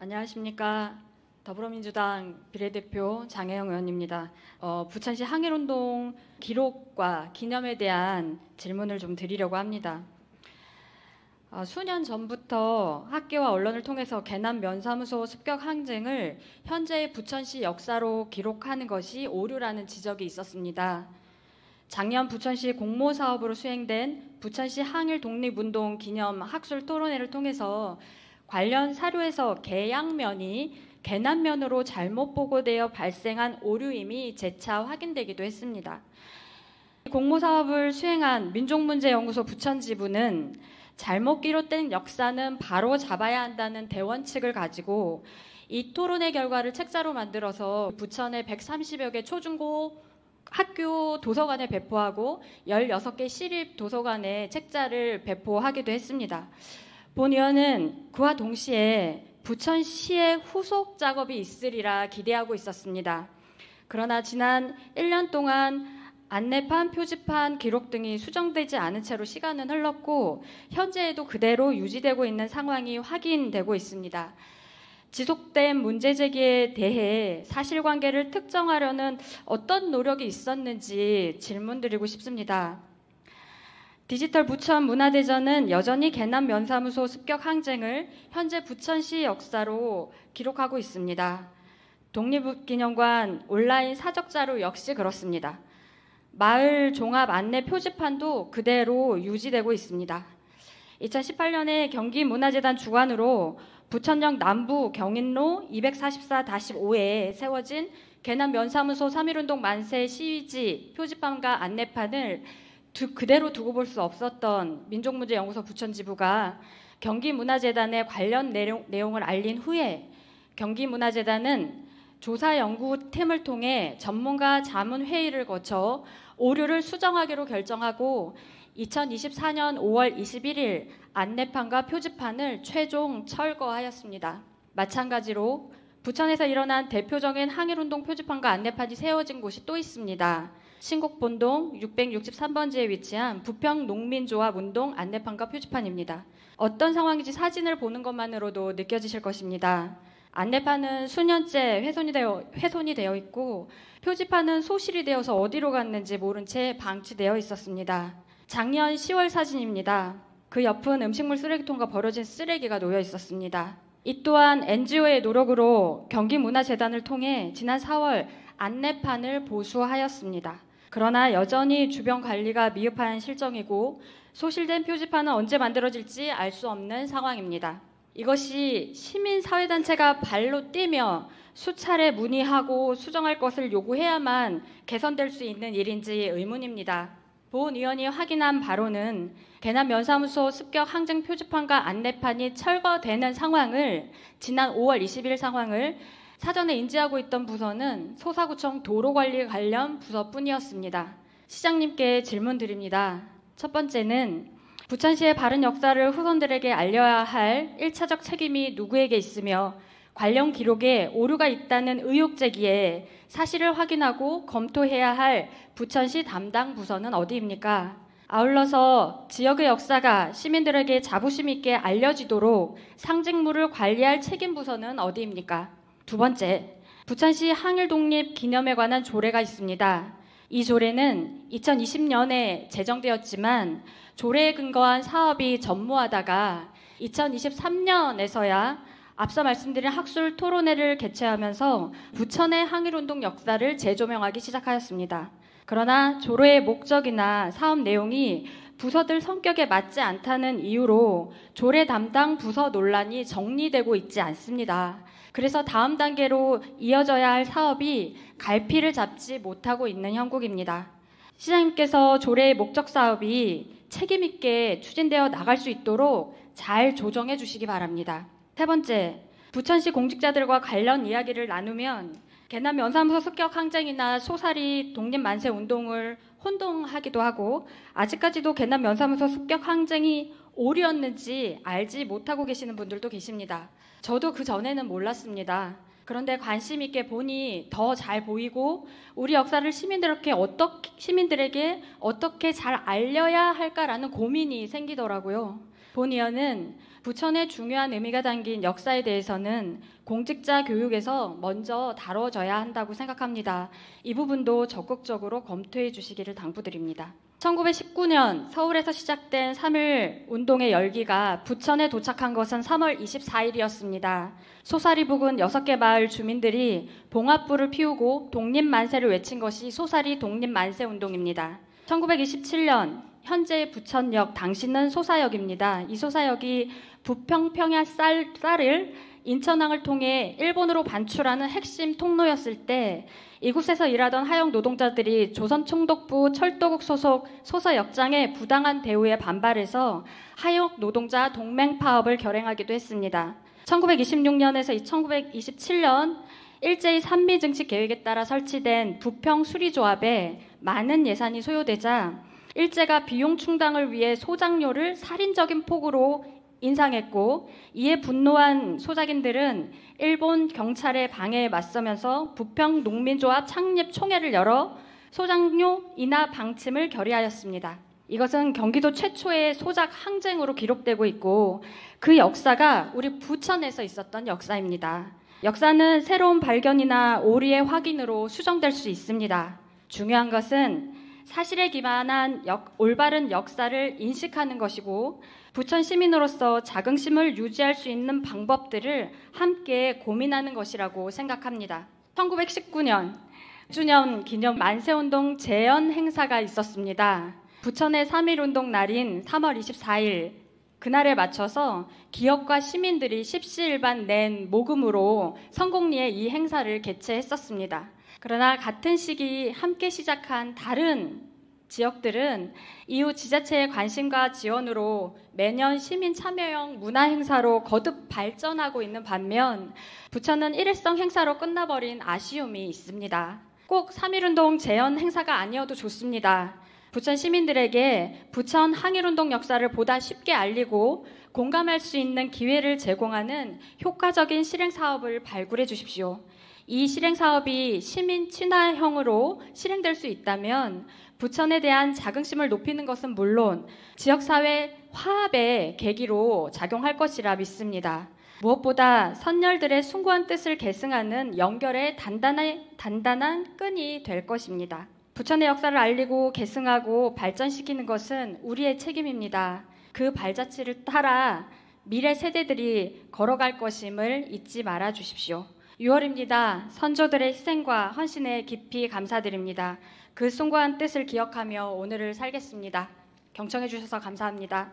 안녕하십니까. 더불어민주당 비례대표 장혜영 의원입니다. 부천시 항일운동 기록과 기념에 대한 질문을 좀 드리려고 합니다. 수년 전부터 학계와 언론을 통해서 개남 면사무소 습격 항쟁을 현재의 부천시 역사로 기록하는 것이 오류라는 지적이 있었습니다. 작년 부천시 공모사업으로 수행된 부천시 항일 독립운동 기념 학술 토론회를 통해서 관련 사료에서 개양면이 개남면으로 잘못 보고되어 발생한 오류임이 재차 확인되기도 했습니다. 공모사업을 수행한 민족문제연구소 부천지부는 잘못 기록된 역사는 바로 잡아야 한다는 대원칙을 가지고 이 토론회 결과를 책자로 만들어서 부천의 130여 개 초중고 학교 도서관에 배포하고 16개 시립 도서관에 책자를 배포하기도 했습니다. 본 의원은 그와 동시에 부천시의 후속 작업이 있으리라 기대하고 있었습니다. 그러나 지난 1년 동안 안내판, 표지판, 기록 등이 수정되지 않은 채로 시간은 흘렀고 현재에도 그대로 유지되고 있는 상황이 확인되고 있습니다. 지속된 문제 제기에 대해 사실관계를 특정하려는 어떤 노력이 있었는지 질문드리고 싶습니다. 디지털 부천 문화대전은 여전히 개남 면사무소 습격 항쟁을 현재 부천시 역사로 기록하고 있습니다. 독립기념관 온라인 사적자료 역시 그렇습니다. 마을 종합 안내 표지판도 그대로 유지되고 있습니다. 2018년에 경기문화재단 주관으로 부천역 남부 경인로 244-5에 세워진 개남 면사무소 3.1운동 만세 시위지 표지판과 안내판을 그대로 두고 볼 수 없었던 민족문제연구소 부천지부가 경기문화재단에 관련 내용을 알린 후에 경기문화재단은 조사연구팀을 통해 전문가 자문회의를 거쳐 오류를 수정하기로 결정하고 2024년 5월 21일 안내판과 표지판을 최종 철거하였습니다. 마찬가지로 부천에서 일어난 대표적인 항일운동 표지판과 안내판이 세워진 곳이 또 있습니다. 신곡본동 663번지에 위치한 부평농민조합운동 안내판과 표지판입니다. 어떤 상황인지 사진을 보는 것만으로도 느껴지실 것입니다. 안내판은 수년째 훼손이 되어 있고 표지판은 소실이 되어서 어디로 갔는지 모른 채 방치되어 있었습니다. 작년 10월 사진입니다. 그 옆은 음식물 쓰레기통과 버려진 쓰레기가 놓여 있었습니다. 이 또한 NGO의 노력으로 경기문화재단을 통해 지난 4월 안내판을 보수하였습니다. 그러나 여전히 주변 관리가 미흡한 실정이고 소실된 표지판은 언제 만들어질지 알 수 없는 상황입니다. 이것이 시민사회단체가 발로 뛰며 수차례 문의하고 수정할 것을 요구해야만 개선될 수 있는 일인지 의문입니다. 본 의원이 확인한 바로는 개남 면사무소 습격 항쟁 표지판과 안내판이 철거되는 상황을 지난 5월 20일 상황을 사전에 인지하고 있던 부서는 소사구청 도로관리 관련 부서뿐이었습니다. 시장님께 질문드립니다. 첫 번째는 부천시의 바른 역사를 후손들에게 알려야 할 1차적 책임이 누구에게 있으며 관련 기록에 오류가 있다는 의혹 제기에 사실을 확인하고 검토해야 할 부천시 담당 부서는 어디입니까? 아울러서 지역의 역사가 시민들에게 자부심 있게 알려지도록 상징물을 관리할 책임 부서는 어디입니까? 두 번째, 부천시 항일독립 기념에 관한 조례가 있습니다. 이 조례는 2020년에 제정되었지만 조례에 근거한 사업이 전무하다가 2023년에서야 앞서 말씀드린 학술 토론회를 개최하면서 부천의 항일운동 역사를 재조명하기 시작하였습니다. 그러나 조례의 목적이나 사업 내용이 부서들 성격에 맞지 않다는 이유로 조례 담당 부서 논란이 정리되고 있지 않습니다. 그래서 다음 단계로 이어져야 할 사업이 갈피를 잡지 못하고 있는 형국입니다. 시장님께서 조례의 목적 사업이 책임 있게 추진되어 나갈 수 있도록 잘 조정해 주시기 바랍니다. 세 번째, 부천시 공직자들과 관련 이야기를 나누면 개남 면사무소 습격 항쟁이나 소사리 독립만세 운동을 혼동하기도 하고 아직까지도 개남 면사무소 습격 항쟁이 오류였는지 알지 못하고 계시는 분들도 계십니다. 저도 그 전에는 몰랐습니다. 그런데 관심 있게 보니 더 잘 보이고 우리 역사를 시민들에게 어떻게 잘 알려야 할까라는 고민이 생기더라고요. 본의원은 부천의 중요한 의미가 담긴 역사에 대해서는 공직자 교육에서 먼저 다뤄져야 한다고 생각합니다. 이 부분도 적극적으로 검토해 주시기를 당부드립니다. 1919년 서울에서 시작된 3.1 운동의 열기가 부천에 도착한 것은 3월 24일이었습니다. 소사리 부근 6개 마을 주민들이 봉합불을 피우고 독립만세를 외친 것이 소사리 독립만세 운동입니다. 1927년 현재의 부천역, 당시는 소사역입니다. 이 소사역이 부평평야 쌀을 인천항을 통해 일본으로 반출하는 핵심 통로였을 때 이곳에서 일하던 하역 노동자들이 조선총독부 철도국 소속 소사역장의 부당한 대우에 반발해서 하역 노동자 동맹 파업을 결행하기도 했습니다. 1926년에서 1927년 일제히 산미증식 계획에 따라 설치된 부평 수리조합에 많은 예산이 소요되자 일제가 비용 충당을 위해 소장료를 살인적인 폭으로 인상했고, 이에 분노한 소작인들은 일본 경찰의 방해에 맞서면서 부평 농민조합 창립 총회를 열어 소장료 인하 방침을 결의하였습니다. 이것은 경기도 최초의 소작 항쟁으로 기록되고 있고 그 역사가 우리 부천에서 있었던 역사입니다. 역사는 새로운 발견이나 오류의 확인으로 수정될 수 있습니다. 중요한 것은 사실에 기반한 올바른 역사를 인식하는 것이고 부천 시민으로서 자긍심을 유지할 수 있는 방법들을 함께 고민하는 것이라고 생각합니다. 1919년 1주년 기념 만세운동 재연 행사가 있었습니다. 부천의 3.1운동 날인 3월 24일 그날에 맞춰서 기업과 시민들이 십시일반 낸 모금으로 성공리에 이 행사를 개최했었습니다. 그러나 같은 시기 함께 시작한 다른 지역들은 이후 지자체의 관심과 지원으로 매년 시민 참여형 문화 행사로 거듭 발전하고 있는 반면 부천은 일회성 행사로 끝나버린 아쉬움이 있습니다. 꼭 3.1운동 재연 행사가 아니어도 좋습니다. 부천 시민들에게 부천 항일운동 역사를 보다 쉽게 알리고 공감할 수 있는 기회를 제공하는 효과적인 실행사업을 발굴해 주십시오. 이 실행사업이 시민 친화형으로 실행될 수 있다면 부천에 대한 자긍심을 높이는 것은 물론 지역사회 화합의 계기로 작용할 것이라 믿습니다. 무엇보다 선열들의 숭고한 뜻을 계승하는 연결의 단단한 끈이 될 것입니다. 부천의 역사를 알리고 계승하고 발전시키는 것은 우리의 책임입니다. 그 발자취를 따라 미래 세대들이 걸어갈 것임을 잊지 말아 주십시오. 6월입니다. 선조들의 희생과 헌신에 깊이 감사드립니다. 그 숭고한 뜻을 기억하며 오늘을 살겠습니다. 경청해 주셔서 감사합니다.